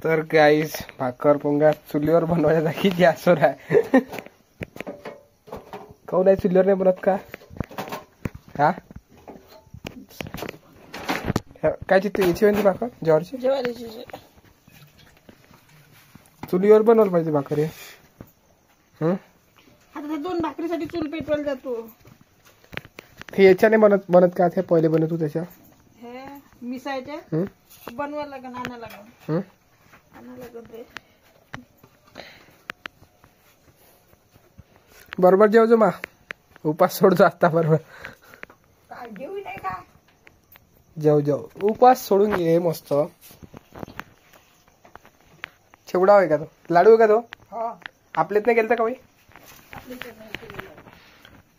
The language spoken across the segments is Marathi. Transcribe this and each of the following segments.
तर गाईस भाकर पोंगा चुलीवर बनवायच्या जागी गॅसवर आहे. काऊन आहे चुलीवर नाही बनत का? हा काय चित्ती याची म्हणजे भाकर ज्वारीची चुलीवर बनवलं पाहिजे भाकर हे. आता दोन भाकरीसाठी चूल पेटवायला जातो. हे याच्याने बनत का ते पहिले बनत होते त्याच्या हे मिसायचे बनवायला लागेल आणा लागेल ते बरोबर जेवजो मा उपास सोडतो आता बरोबर घेऊ नाही का जेव उपास सोडून घे मस्त. चिवडा आहे का तो लाडू आहे का तो आपलेच नाही गेलता का बाई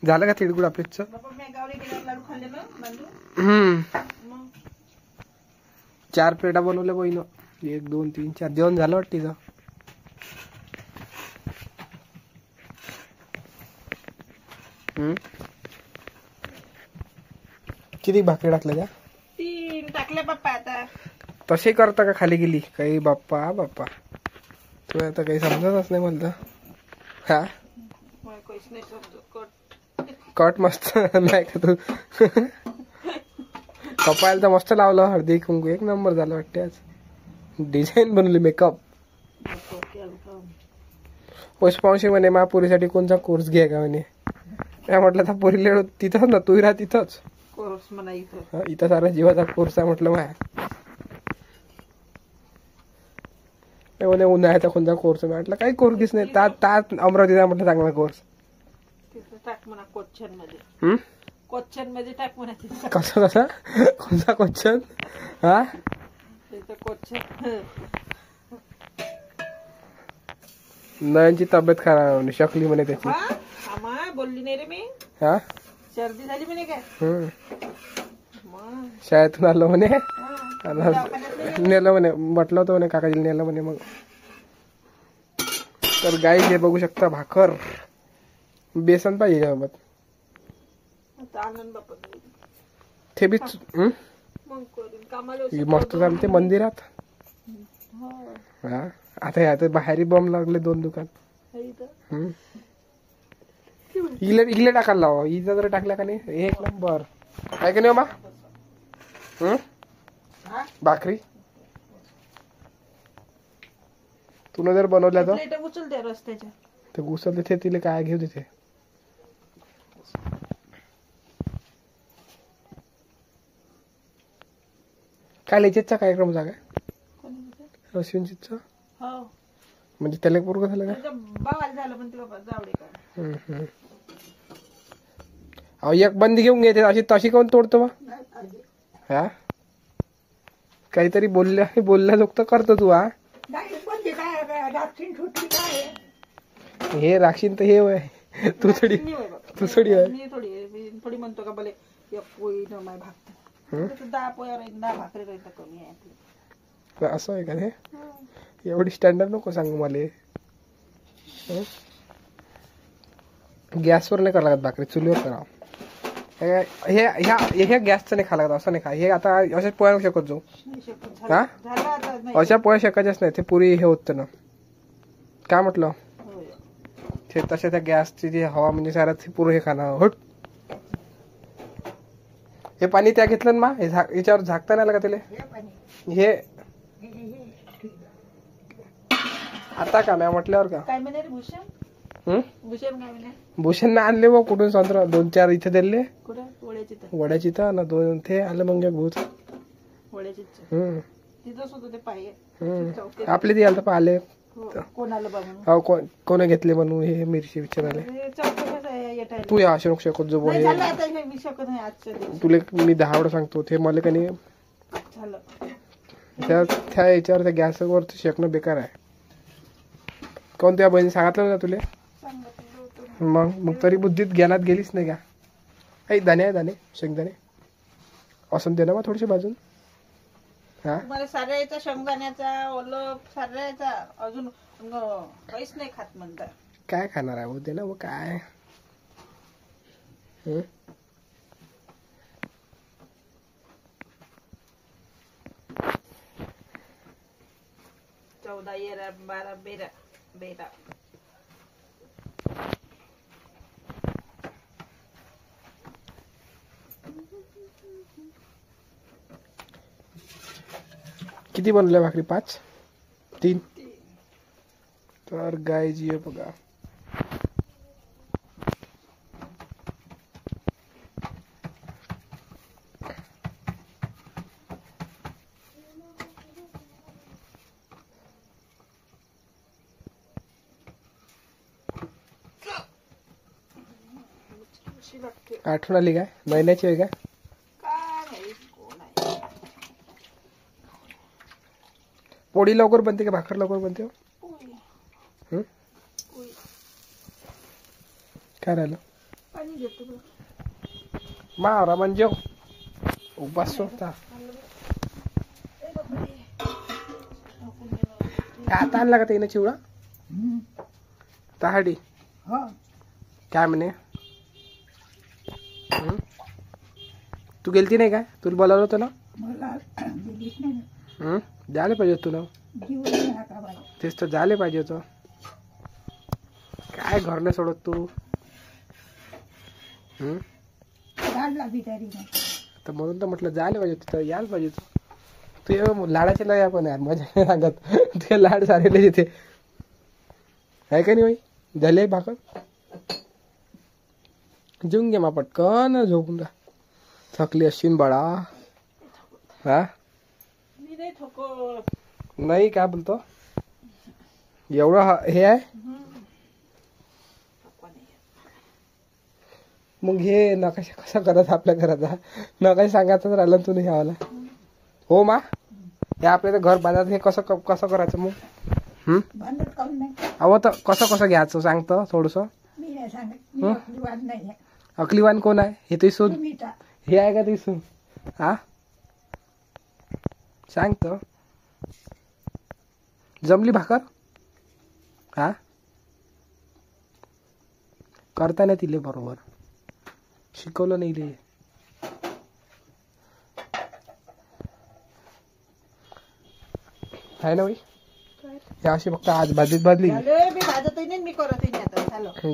झालं का तिळगुळ आपलेच लाडू खाल्ले ना 4 प्लेटा बनवल्या बहिण 1 2 3 4 जेवण झालं वाटतं तिचं. किती भाकरी टाकल्या त्या 3 टाकल्या बाप्पा. आता तसे करता का खाली गेली काही बाप्पा बाप्पा तू आता काही समजतच नाही म्हणलं. हा कट मस्त नाही का तू कपायला तर मस्त लावलं हळदी कुंकू 1 नंबर झालं वाटते. आज डिझाईन बनवली मेकअप. पुष्पांशी म्हणे महापुरीसाठी कोणता कोर्स घ्या का म्हणे. काय म्हटलं तर पोरीला तिथंच ना तू राह तिथंच कोर्स म्हणा इथं सारा जीवाचा कोर्स आहे म्हटलं माया. म्हणे उन्हाळ्याचा कोणता कोर्स आहे म्हटलं काही कोर्स दिस नाही तात अमरावतीचा म्हटलं चांगला कोर्स टाक म्हणा क्वेश्चन मध्ये टाक म्हणा. कसं कोणता क्वेश्चन हा नयनची तब्येत खराब म्हणे शकली म्हणे त्याची बोलली नाही रे मी. हा सर्दी झाली म्हणे काय शाळेतून आलो म्हणे नेलं म्हणे म्हटलं होतं म्हणे काकाजीला नेलं म्हणे. मग तर गाई हे बघू शकता भाकर बेसन पाहिजे सोबत ते बी मस्त चालते मंदिरात. हा आता बाहेर बॉम्ब लागले 2 दुकान इकडे टाकायला लावा. इथं जर टाकल्या का नाही 1 नंबर आहे का नाही मा भाकरी तुला जर बनवल्या तर उचलते रस्त्याच्या ते घुसलते ते तिला काय घेऊ देते. काय लेचेचा कार्यक्रम झाला अश्विनजीचा म्हणजे त्याला पोरग झालं का झालं पण जावडे अहो एक बंदी घेऊन घ्यायचे अशी तशी कोण तोडतो मग हा काहीतरी बोलल्या लोक तर करतो तू. हा हे राक्षीन तर हे वय तू थोडी थोडी म्हणतो का भले भागतो 10 पोया 10 भाकरी राहील कमी आहे. असं आहे का हे एवढी स्टँडर्ड नको सांगू मला. गॅसवर नाही करावं लागत भाकरी चुलीवर करावं. हे गॅसचं नाही खावं लागत असं नाही खा. हे आता अशाच पोया शकत जो हा अशा पोया शेकायच्याच नाही ते पुरी हे होतं ना काय म्हटलं ते तशा त्या गॅसची जी हवा म्हणजे साऱ्यात पुरं हे खाणं होट. हे पाणी त्या घेतलं ना मा याच्यावर झाकता नाही आलं का त्याला हे आता का नाही म्हटल्यावर का काय म्हणे भूषण ना आणले बघ कुठून संत्र 2-4 इथे दिले वड्याची तर ना 2 ते आलं मग भूत आपले ते आलं आले कोण घेतले म्हणून हे मिरची विचारायला. तू या अशोक शकत जो तुला मी 10 वेळा सांगतो ते मला काही त्या याच्यावर त्या गॅसवर शेकणं बेकार आहे. कोण त्या बहिणी सांगितलं ना तुला मग तरी बुद्धीत ज्ञानात गेलीच नाही का. काही दाणे शेंगदाणे असं दे ना मग थोडीशी भाजून. हा साऱ्याचा शेंगदाण्याचा ओलं साऱ्याचा अजून काहीच नाही खात म्हणतात. काय खाणार आहे दे ना मग काय. 14 13 12 13 13 किती बनवल्या भाकरी? 5 3. तर गाईज ये बघा. आठवण आली काय? महिन्याची आहे काय? पोळी लवकर बनते का भाकर लवकर बनते? हं? काय राहिलं? मारा म्हणजे उपास होता. आता आणला का त्याने चिवडा? तहाडी काय म्हणे? तू गेलती नाही काय? तुला बोलावलं होतं ना? जायला पाहिजे होतं तुला. तेच तर जायला पाहिजे होतं. काय घर नाही सोडत तू. तर म्हणून तर म्हटलं जायला पाहिजे होतं, यायला पाहिजे होतं. तू लाडाचे लय पण यार, मजा नाही सांगत. तुझे लाड सारेले तिथे आहे का नाही बाई? झाले भाकर जेवून घे मा पटकन, झोपून जा. थकली असशील बाळा. हा नाही काय बोलतो एवढं हे आहे. मग हे नकाशा कसा करायचा आपल्या घराचा? नकाशा सांगायचं राहिलं तू नाही ह्यावाला. हो मा, हे आपल्या घर बांधायचं, हे कसं कसं करायचं मग? अहो तर कसं घ्यायचं सांगतं थोडस. अकलीवान कोण आहे? हे ते सून हे आहे का ते सून? हा सांगतो. जमली भाकर? हा करता नाही तिले बरोबर शिकवलं नाही ले. आहे ना बाई? या अशी फक्त आज भाजीत भाजली.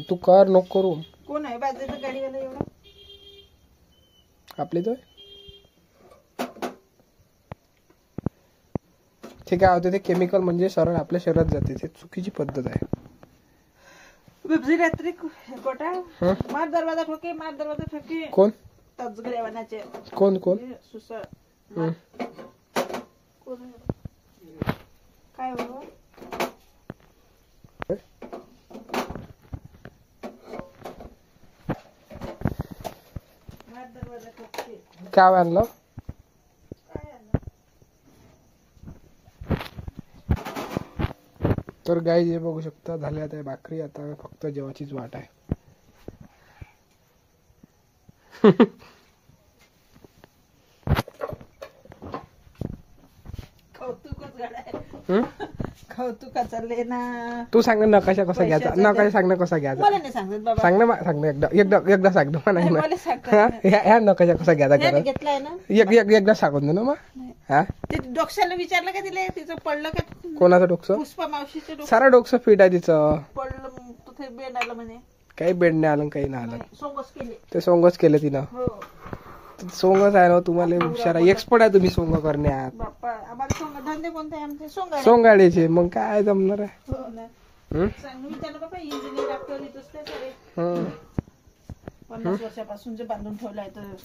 तू कर नको करू. कोण आहे बाजूचं गाडीवाला एवढा? आपले तो ते काय होते, ते केमिकल म्हणजे सरळ आपल्या शरीरात जाते. ते चुकीची पद्धत आहे. रात्री गोटा मार दरवाजा ठोके. कोण? तजगड्यावानाचे. कोण सुसळ. काय हो? काय आणलं? तर गाई जे बघू शकता झाले आता भाकरी. आता फक्त जेवाचीच वाट आहे. कौतुक चालले ना. तू सांग ना कशा कसा घ्यायचा? नकाशा सांग ना कसा घ्यायचा? मला नाही सांगत बाबा. सांग ना सांग ना एकदा सांग ना. नाही ह्या नकाशा कसा घ्यायचा? घेतलाय ना एकदा सांगून दे ना मग. हा ते डोक्याला विचारलं का तिला? तिचं पडलं का? कोणाचं डोकं? पुष्पा मावशीचं डोकं. सारा डोकं फिट आहे तिचं. पडलं तिथे बेंड आलं म्हणे. काही बेड नाही आलं काही नाही आलं. सोंगच केले. ते सोंगच केलं तिनं. हो सोंगच आहे ना. तुम्हाला हुशार एक्सपर्ट आहे तुम्ही सोंग करण्यात. बाप्पा आम्हाला सोंग धंदे कोणते आहे आमचे? सोंगाडे. सोंगाड्याचे मग काय जमणार आहे? हो ना. विचारलं बाबा इंजिनियर डॉक्टर इथंच ते सगळे 50 वर्षापासून जे बांधून ठेवलाय तर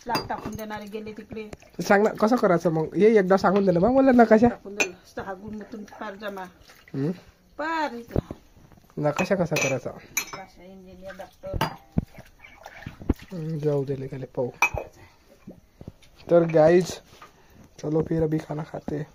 स्लॅब टाकून देणारे गेले तिकडे. सांग ना कसं करायचं मग? हे एकदा सांगून दे ना मग मला नकाशा. टाकून दिलं 6 गुण मधून पार जमा पार नकाशा कसा करायचा? भाषा इंजिनियर डॉक्टर जाऊ दे ले पाहू. तर गाइज चलो फिर अभी खाना खाते हैं.